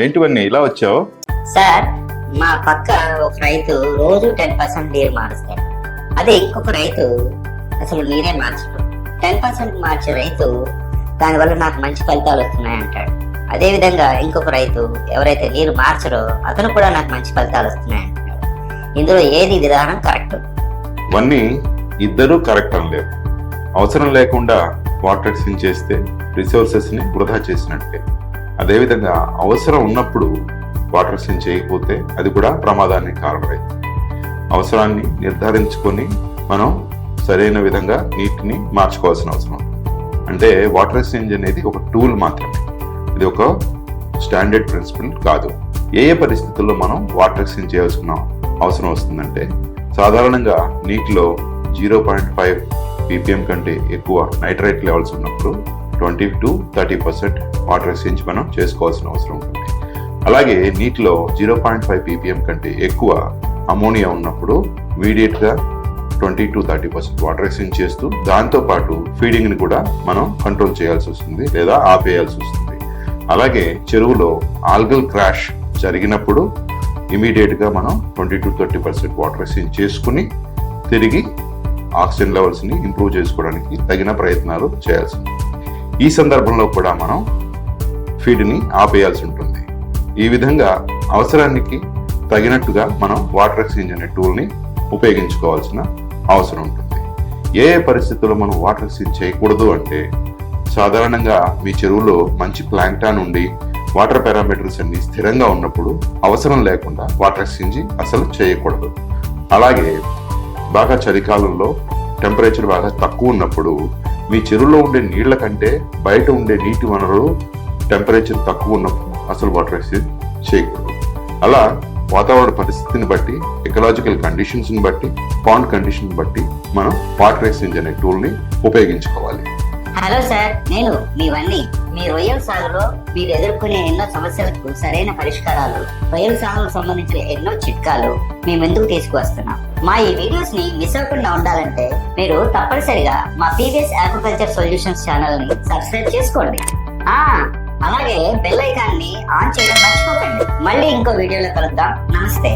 ఏంటివన్నీ ఇలా వచ్చావు? సార్, మా పక్క ఒక రైతు రోజు 10% నీరు మారుస్తాడు. అదే ఇంకొక రైతు అసలు నీరే మార్చడు. 10% మార్చే రైతు దానివల్ల నాకు మంచి ఫలితాలు వస్తున్నాయి అంటాడు. అదే విధంగా ఇంకొక రైతు ఎవరైతే నీరు మార్చరో అతను కూడా నాకు మంచి ఫలితాలు వస్తున్నాయి అంటాడు. ఇందులో ఏది విధానం కరెక్ట్? ఇవన్నీ ఇద్దరూ కరెక్ట్ అనలేవు. అవసరం లేకుండా వాటర్ ఎక్స్చేంజ్ చేస్తే రిసోర్సెస్ ని వృధా చేసినట్టే. అదేవిధంగా అవసరం ఉన్నప్పుడు వాటర్ ఎక్స్చేంజ్ చేయకపోతే అది కూడా ప్రమాదానికి కారణమైంది. అవసరాన్ని నిర్ధారించుకొని మనం సరైన విధంగా నీటిని మార్చుకోవాల్సిన అవసరం. అంటే వాటర్ ఎక్స్చేంజ్ అనేది ఒక టూల్ మాత్రమే, ఇది ఒక స్టాండర్డ్ ప్రిన్సిపల్ కాదు. ఏ పరిస్థితుల్లో మనం వాటర్ ఎక్స్చేంజ్ చేయాల్సిన అవసరం వస్తుందంటే, సాధారణంగా నీటిలో 0.5 ppm కంటే ఎక్కువ నైట్రేట్ లెవెల్స్ ఉన్నప్పుడు 20 to 30% వాటర్ ఎక్స్చేంజ్ మనం చేసుకోవాల్సిన అవసరం ఉంటుంది. అలాగే నీటిలో 0.5 ppm కంటే ఎక్కువ అమోనియా ఉన్నప్పుడు ఇమీడియట్ గా 20 to 30% వాటర్ ఎక్స్చేంజ్ చేస్తూ దాంతోపాటు ఫీడింగ్ ని కూడా మనం కంట్రోల్ చేయాల్సి వస్తుంది లేదా ఆపేయాల్సి వస్తుంది. అలాగే చెరువులో ఆల్గల్ క్రాష్ జరిగినప్పుడు ఇమీడియట్ గా మనం 20 to 30% వాటర్ ఎక్స్చేంజ్ చేసుకుని తిరిగి ఆక్సిజన్ లెవెల్స్ ని ఇంప్రూవ్ చేసుకోవడానికి తగిన ప్రయత్నాలు చేయాల్సి ఉంటుంది. ఈ సందర్భంలో కూడా మనం ఫీడ్ ని ఆపేయాల్సి ఉంటుంది. ఈ విధంగా అవసరానికి తగినట్టుగా మనం వాటర్ ఎక్స్చేంజ్ అనే టూల్ ని ఉపయోగించుకోవాల్సిన అవసరం ఉంటుంది. ఏ పరిస్థితుల్లో మనం వాటర్ ఎక్స్చేంజ్ చేయకూడదు అంటే, సాధారణంగా మీ చెరువులో మంచి ప్లాంక్టాన్ ఉండి వాటర్ పారామీటర్స్ అన్ని స్థిరంగా ఉన్నప్పుడు అవసరం లేకుండా వాటర్ ఎక్స్చేంజ్ అసలు చేయకూడదు. అలాగే బాగా చలికాలంలో టెంపరేచర్ బాగా తక్కువ ఉన్నప్పుడు మీ చెరువులో ఉండే నీళ్ల కంటే బయట ఉండే నీటి వనరులు టెంపరేచర్ తక్కువ ఉన్నప్పుడు అసలు వాటర్ ఎక్స్చేంజ్ చేయకూడదు. అలా వాతావరణ పరిస్థితిని బట్టి, ఎకలాజికల్ కండిషన్స్ ని బట్టి, పాండ్ కండిషన్ బట్టి మనం వాటర్ ఎక్స్చేంజ్ అనే టూల్ ని ఉపయోగించుకోవాలి. హలో సార్, నేను మీ వన్ని. మీ రొయ్యల సాగులో మీరు ఎదుర్కొనే ఎన్నో సమస్యలకు సరైన పరిష్కారాలు, రొయ్యల సాగుకు సంబంధించిన ఎన్నో చిట్కాలు మేము ఎందుకు తీసుకువస్తున్నాం. మా ఈ వీడియోస్ ని మిస్ అవ్వకుండా ఉండాలంటే మీరు తప్పనిసరిగా మా పీవీఎస్ అగ్రికల్చర్ సొల్యూషన్స్ ఛానల్ ని సబ్స్క్రైబ్ చేసుకోండి. అలాగే బెల్ ఐకాన్ ని ఆన్ చేయడం మర్చిపోకండి. మళ్ళీ ఇంకో వీడియోలో కలుద్దాం. నమస్తే.